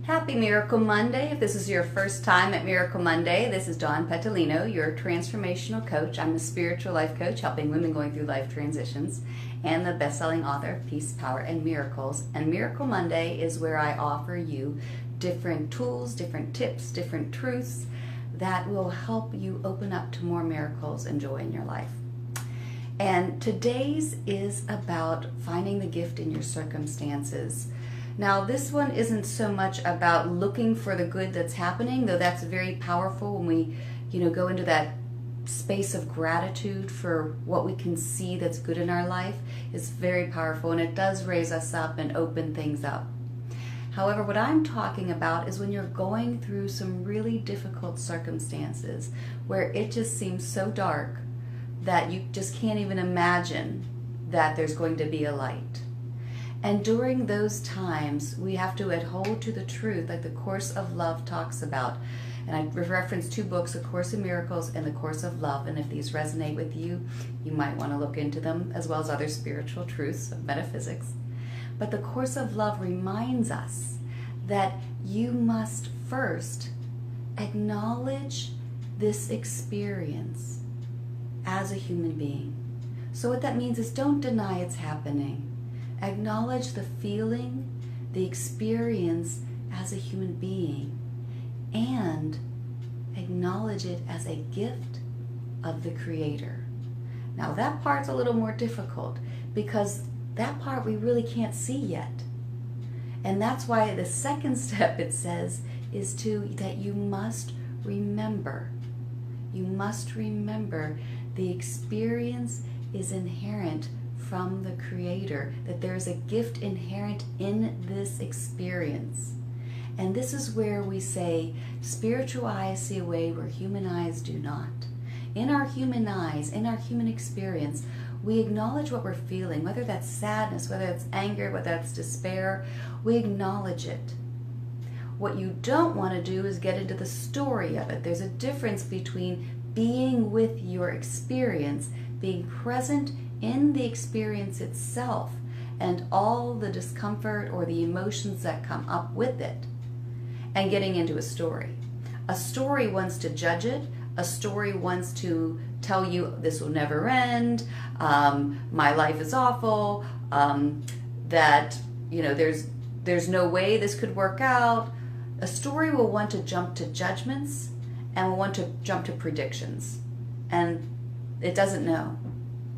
Happy Miracle Monday. If this is your first time at Miracle Monday, this is Dawn Petalino, your transformational coach. I'm a spiritual life coach helping women going through life transitions and the best-selling author of Peace, Power, and Miracles. And Miracle Monday is where I offer you different tools, different tips, different truths that will help you open up to more miracles and joy in your life. And today's is about finding the gift in your circumstances. Now, this one isn't so much about looking for the good that's happening, though that's very powerful when we, go into that space of gratitude for what we can see that's good in our life. It's very powerful, and it does raise us up and open things up. However, what I'm talking about is when you're going through some really difficult circumstances where it just seems so dark that you just can't even imagine that there's going to be a light. And during those times, we have to adhere to the truth, like the Course of Love talks about. And I referenced two books, A Course in Miracles and The Course of Love. And if these resonate with you, you might want to look into them, as well as other spiritual truths of metaphysics. But the Course of Love reminds us that you must first acknowledge this experience as a human being. So what that means is don't deny it's happening. Acknowledge the feeling, the experience as a human being, and acknowledge it as a gift of the Creator. Now that part's a little more difficult because that part we really can't see yet. And that's why the second step, it says, is that you must remember. You must remember the experience is inherent from the Creator, that there is a gift inherent in this experience. And this is where we say, spiritual eyes see a way where human eyes do not. In our human eyes, in our human experience, we acknowledge what we're feeling, whether that's sadness, whether it's anger, whether that's despair, we acknowledge it. What you don't want to do is get into the story of it. There's a difference between being with your experience, being present in the experience itself, and all the discomfort or the emotions that come up with it, and getting into a story. A story wants to judge it. A story wants to tell you this will never end, my life is awful, that there's no way this could work out. A story will want to jump to judgments and will want to jump to predictions. And it doesn't know.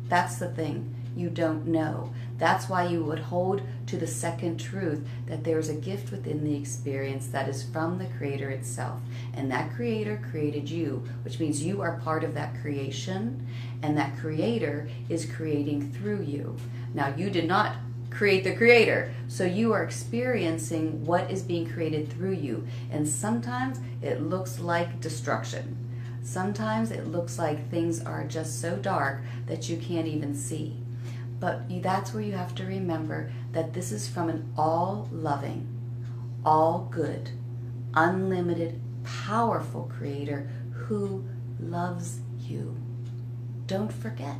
That's the thing. You don't know. That's why you would hold to the second truth, that there's a gift within the experience that is from the Creator itself. And that Creator created you, which means you are part of that creation, and that Creator is creating through you. Now, you did not create the Creator, so you are experiencing what is being created through you. And sometimes it looks like destruction. Sometimes it looks like things are just so dark that you can't even see. But that's where you have to remember that this is from an all-loving, all-good, unlimited, powerful Creator who loves you. Don't forget,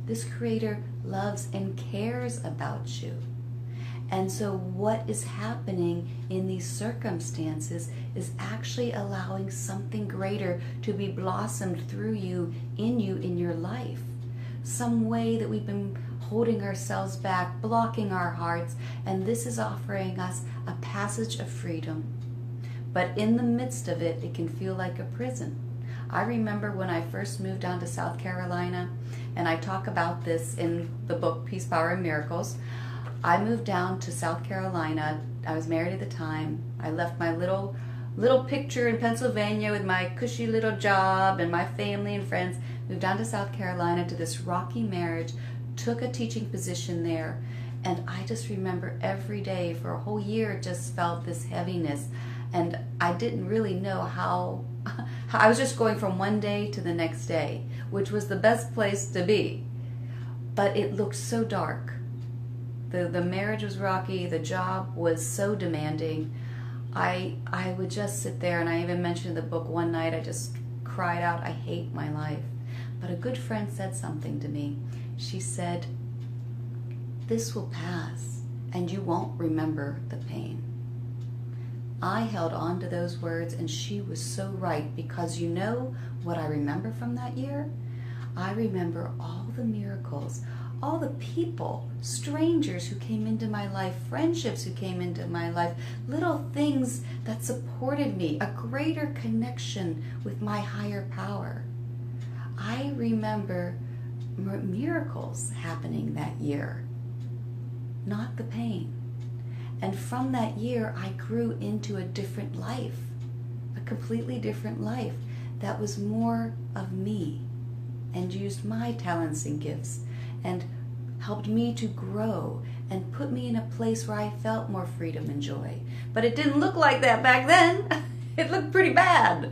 this Creator loves and cares about you. And so what is happening in these circumstances is actually allowing something greater to be blossomed through you, in your life. Some way that we've been holding ourselves back, blocking our hearts, and this is offering us a passage of freedom. But in the midst of it, it can feel like a prison. I remember when I first moved down to South Carolina, and I talk about this in the book Peace, Power, and Miracles. I moved down to South Carolina. I was married at the time. I left my little picture in Pennsylvania with my cushy little job and my family and friends, moved down to South Carolina to this rocky marriage, took a teaching position there, and I just remember every day for a whole year just felt this heaviness, and I didn't really know how I was just going from one day to the next day, which was the best place to be. But it looked so dark. The marriage was rocky, the job was so demanding. I would just sit there, and I even mentioned in the book one night, I just cried out, I hate my life. But a good friend said something to me. She said, this will pass, and you won't remember the pain. I held on to those words, and she was so right, because you know what I remember from that year? I remember all the miracles, all the people, strangers who came into my life, friendships who came into my life, little things that supported me, a greater connection with my higher power. I remember miracles happening that year, not the pain. And from that year, I grew into a different life, a completely different life that was more of me, and used my talents and gifts and helped me to grow and put me in a place where I felt more freedom and joy. But it didn't look like that back then. It looked pretty bad.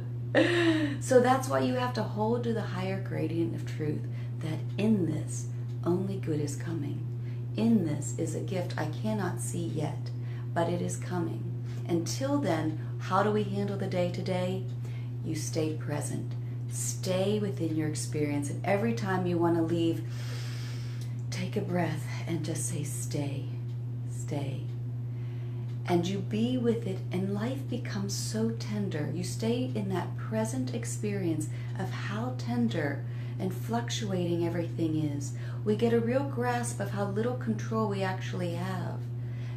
So that's why you have to hold to the higher gradient of truth, that in this, only good is coming. In this is a gift I cannot see yet, but it is coming. Until then, how do we handle the day-to-day? You stay present. Stay within your experience, and every time you want to leave, take a breath and just say, stay, stay. And you be with it, and life becomes so tender. You stay in that present experience of how tender and fluctuating everything is. We get a real grasp of how little control we actually have,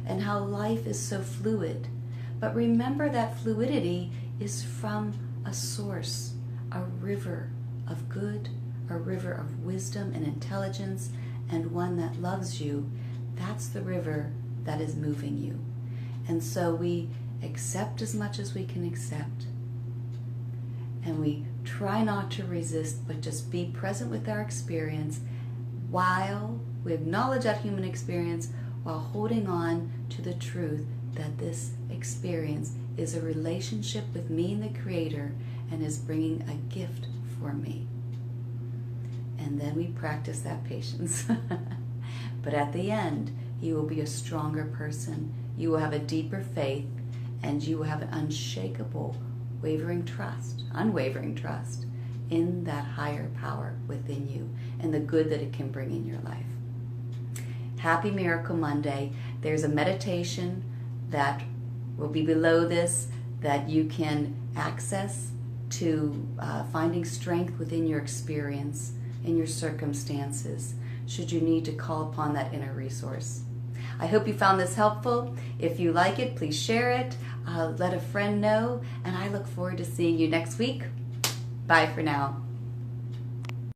and how life is so fluid. But remember that fluidity is from a source, a river of good, a river of wisdom and intelligence, and one that loves you. That's the river that is moving you. And so we accept as much as we can accept. And we try not to resist, but just be present with our experience while we acknowledge that human experience, while holding on to the truth that this experience is a relationship with me and the Creator, and is bringing a gift for me. And then we practice that patience. But at the end, you will be a stronger person. You will have a deeper faith, and you will have an unshakable, unwavering trust in that higher power within you and the good that it can bring in your life. Happy Miracle Monday. There's a meditation that will be below this that you can access to finding strength within your experience, in your circumstances, should you need to call upon that inner resource. I hope you found this helpful. If you like it, please share it. Let a friend know, and I look forward to seeing you next week. Bye for now.